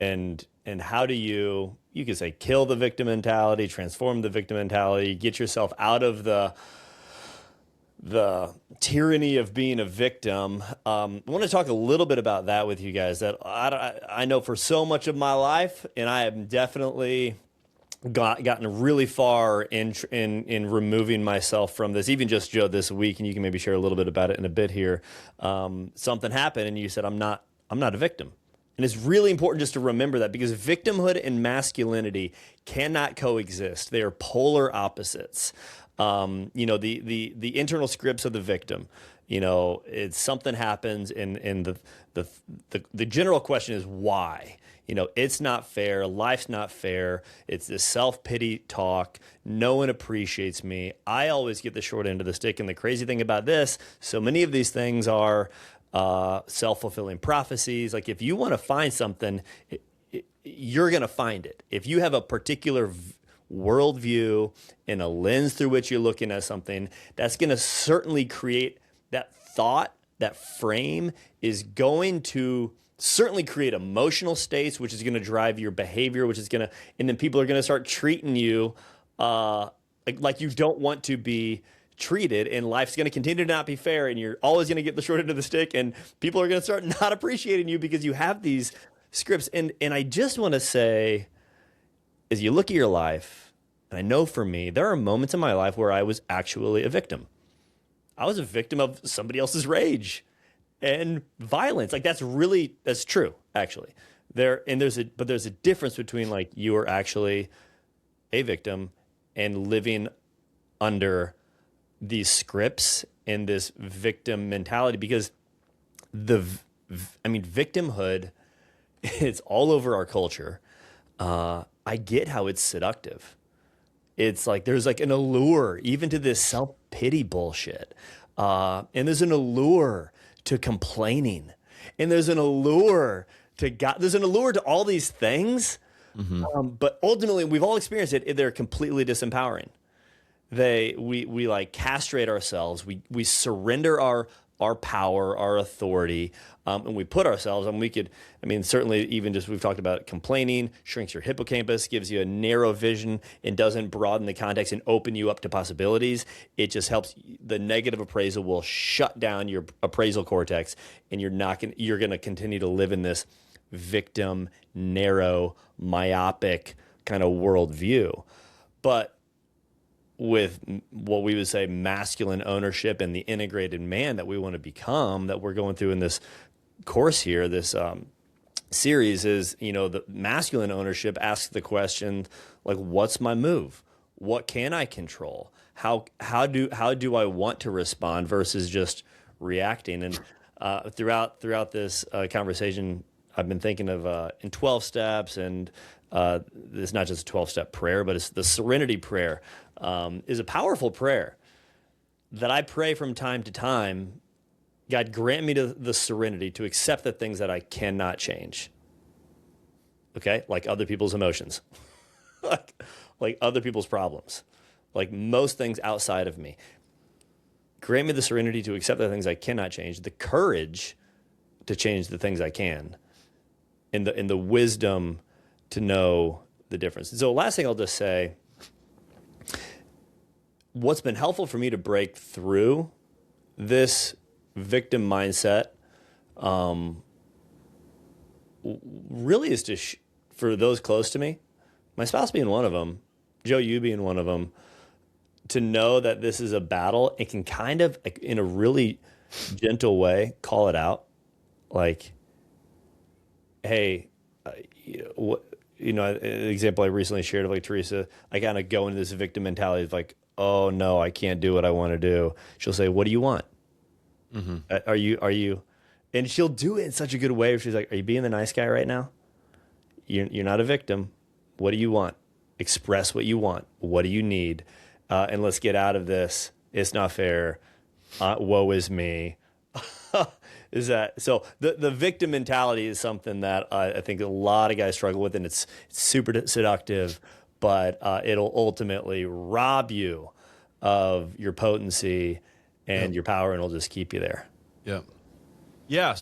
And how do you could say kill the victim mentality, transform the victim mentality, get yourself out of the tyranny of being a victim. I want to talk a little bit about that with you guys. That I know for so much of my life, and I have definitely gotten really far in removing myself from this. Even just Joe this week, and you can maybe share a little bit about it in a bit here. Something happened, and you said, "I'm not a victim." And it's really important just to remember that, because victimhood and masculinity cannot coexist. They are polar opposites. The internal scripts of the victim. It's something happens, and the general question is why. It's not fair. Life's not fair. It's this self-pity talk. No one appreciates me. I always get the short end of the stick. And the crazy thing about this, so many of these things are self-fulfilling prophecies. Like, if you want to find something, you're going to find it. If you have a particular worldview and a lens through which you're looking at something, that's going to certainly create that thought. That frame is going to certainly create emotional states, which is going to drive your behavior, and then people are going to start treating you like you don't want to be treated, and life's going to continue to not be fair, and you're always going to get the short end of the stick, and people are going to start not appreciating you because you have these scripts. And I just want to say, as you look at your life, and I know for me, there are moments in my life where I was actually a victim. I was a victim of somebody else's rage and violence. Like, that's true, actually. There's a difference between, like, you are actually a victim and living under these scripts and this victim mentality, because victimhood, it's all over our culture. I get how it's seductive. It's like there's like an allure even to this self-pity bullshit. And there's an allure to complaining. And there's an allure to God. There's an allure to all these things. Mm-hmm. But ultimately, we've all experienced it. They're completely disempowering. We like castrate ourselves. We surrender our power, our authority, and we put ourselves, and certainly even just, we've talked about complaining, shrinks your hippocampus, gives you a narrow vision, and doesn't broaden the context and open you up to possibilities. It just helps. The negative appraisal will shut down your appraisal cortex, and you're going to continue to live in this victim, narrow, myopic kind of worldview. But with what we would say masculine ownership and the integrated man that we want to become, that we're going through in this course here, this series, is, the masculine ownership asks the question, like, what's my move? What can I control? How do I want to respond versus just reacting? And throughout this conversation, I've been thinking of in 12 steps, and it's not just a 12-step prayer, but it's the serenity prayer. Is a powerful prayer that I pray from time to time. God, grant me the serenity to accept the things that I cannot change. Okay? Like other people's emotions, like other people's problems, like most things outside of me. Grant me the serenity to accept the things I cannot change, the courage to change the things I can, and the wisdom to know the difference. So last thing I'll just say, what's been helpful for me to break through this victim mindset really is to, for those close to me, my spouse being one of them, Joe, you being one of them, to know that this is a battle and can kind of, like, in a really gentle way, call it out. Like, hey, an example I recently shared of, like, Teresa, I kind of go into this victim mentality of, like, oh no, I can't do what I want to do. She'll say, what do you want? Mm-hmm. Are you, and she'll do it in such a good way where she's like, are you being the nice guy right now? You're not a victim. What do you want? Express what you want. What do you need? And let's get out of this. It's not fair. Woe is me. Is that so? The victim mentality is something that I think a lot of guys struggle with, and it's super seductive, but it'll ultimately rob you of your potency and your power, and it'll just keep you there. Yeah. Yeah.